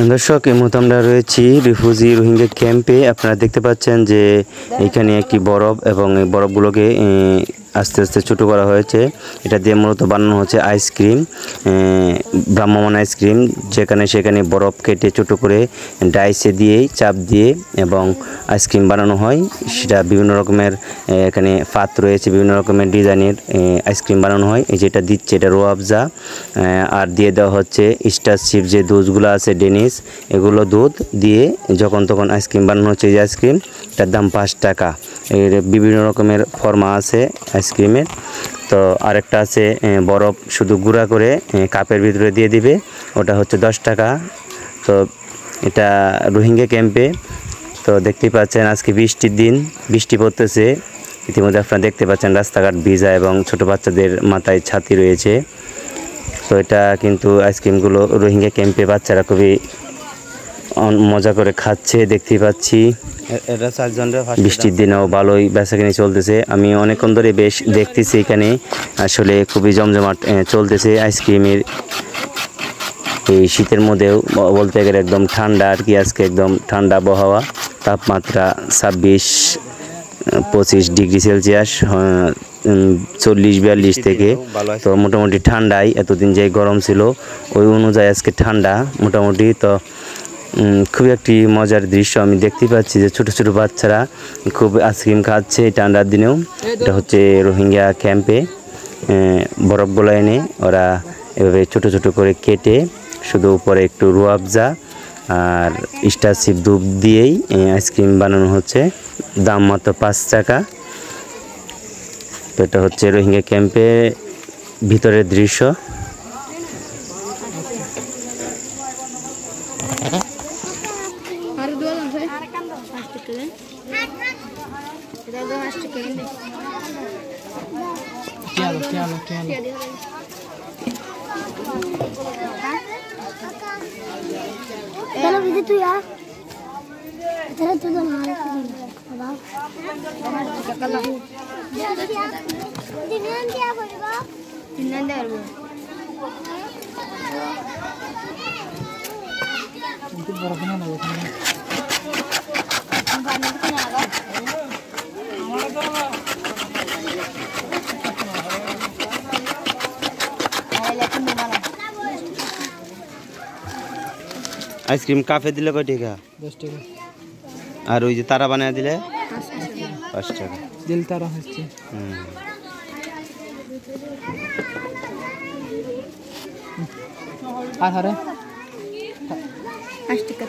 দর্শক, এই মুহূর্তে আমরা রয়েছি রিফিউজি রোহিঙ্গা ক্যাম্পে। আপনারা দেখতে পাচ্ছেন যে এখানে একটি বরফ এবং এই বরফগুলোকে আস্তে আস্তে ছোটো করা হয়েছে। এটা দিয়ে মূলত বানানো হচ্ছে আইসক্রিম, ভ্রাম্যমাণ আইসক্রিম, যেখানে সেখানে বরফ কেটে ছোটো করে ডাইসে দিয়েই চাপ দিয়ে এবং আইসক্রিম বানানো হয়। সেটা বিভিন্ন রকমের এখানে ফাত রয়েছে, বিভিন্ন রকমের ডিজাইনের আইসক্রিম বানানো হয়। এই যেটা দিচ্ছে এটা রোয়াবজা, আর দিয়ে দেওয়া হচ্ছে স্টারশিপ যে দুধগুলো আছে ডেনিস, এগুলো দুধ দিয়ে যখন তখন আইসক্রিম বানানো হচ্ছে। এই আইসক্রিম এটার দাম 5 টাকা। এর বিভিন্ন রকমের ফর্মা আছে আইসক্রিমের। তো আরেকটা আছে বরফ শুধু গুঁড়া করে কাপের ভিতরে দিয়ে দিবে, ওটা হচ্ছে 10 টাকা। তো এটা রোহিঙ্গা ক্যাম্পে। তো দেখতেই পাচ্ছেন আজকে বৃষ্টির দিন, বৃষ্টি পড়তেছে। ইতিমধ্যে আপনারা দেখতে পাচ্ছেন রাস্তাঘাট ভিজা এবং ছোট বাচ্চাদের মাথায় ছাতি রয়েছে। তো এটা কিন্তু আইসক্রিমগুলো রোহিঙ্গা ক্যাম্পে বাচ্চারা খুবই মজা করে খাচ্ছে, দেখতেই পাচ্ছি। বৃষ্টির দিনেও ভালোই বেচাকেনি চলতেছে। আমি অনেকক্ষণ ধরে বেশ দেখতেছি, এখানে আসলে খুবই জমজমাট চলতেছে আইসক্রিমের। এই শীতের মধ্যেও বলতে গেলে একদম ঠান্ডা আর কি, আজকে একদম ঠান্ডা আবহাওয়া, তাপমাত্রা 26-25 ডিগ্রি সেলসিয়াস, 40-42 থেকে। তো মোটামুটি ঠান্ডাই, এতদিন যে গরম ছিল ওই অনুযায়ী আজকে ঠান্ডা মোটামুটি। তো খুবই একটি মজার দৃশ্য আমি দেখতে পাচ্ছি যে ছোট ছোট বাচ্চারা খুব আইসক্রিম খাচ্ছে এই ঠান্ডার দিনেও। এটা হচ্ছে রোহিঙ্গা ক্যাম্পে বরফগুলো এনে ওরা এভাবে ছোট ছোট করে কেটে শুধু উপরে একটু রুয়াবজা আর স্টারশিপ দুধ দিয়েই আইসক্রিম বানানো হচ্ছে। দাম মাত্র 5 টাকা। তো এটা হচ্ছে রোহিঙ্গা ক্যাম্পে ভিতরের দৃশ্য। আইসক্রিম কাপে দিলে কয় টাকা? 10 টাকা। আর ওই যে তারা বানায় দিলে 5 টাকা। দিল তারা হচ্ছে। আর হারে 5 টাকা।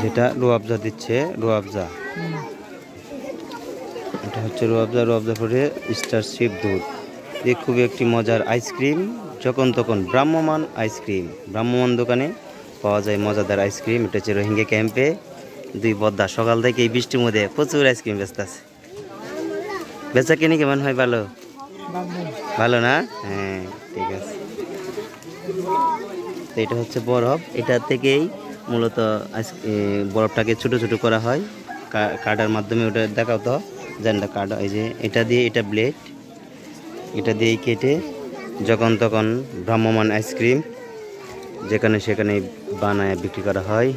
যেটা রুয়াবজা দিচ্ছে, রুয়াবজা, এটা হচ্ছে রুয়াবজা। রুয়াবজা পরে স্টারশিপ দুধ দিয়ে খুবই একটি মজার আইসক্রিম। যখন তখন ভ্রাম্যমাণ আইসক্রিম, ভ্রাম্যমাণ দোকানে পাওয়া যায় মজাদার আইসক্রিম। এটা হচ্ছে রোহিঙ্গা ক্যাম্পে দুই বদ্দা সকাল থেকে এই বৃষ্টির মধ্যে প্রচুর আইসক্রিম বেচতেছে। বেচা কিনি কেমন হয়? ভালো, ভালো না? হ্যাঁ, ঠিক আছে। তো এটা হচ্ছে বরফ, এটা থেকেই মূলত বরফটাকে ছোট ছোট করা হয় কাটার মাধ্যমে। ওটা দেখাও তো, জানটা কাটা। এই যে এটা দিয়ে, এটা ব্লেড, এটা দিয়েই কেটে যখন তখন ভ্রাম্যমাণ আইসক্রিম যেখানে সেখানে বানায় বিক্রি করা হয়।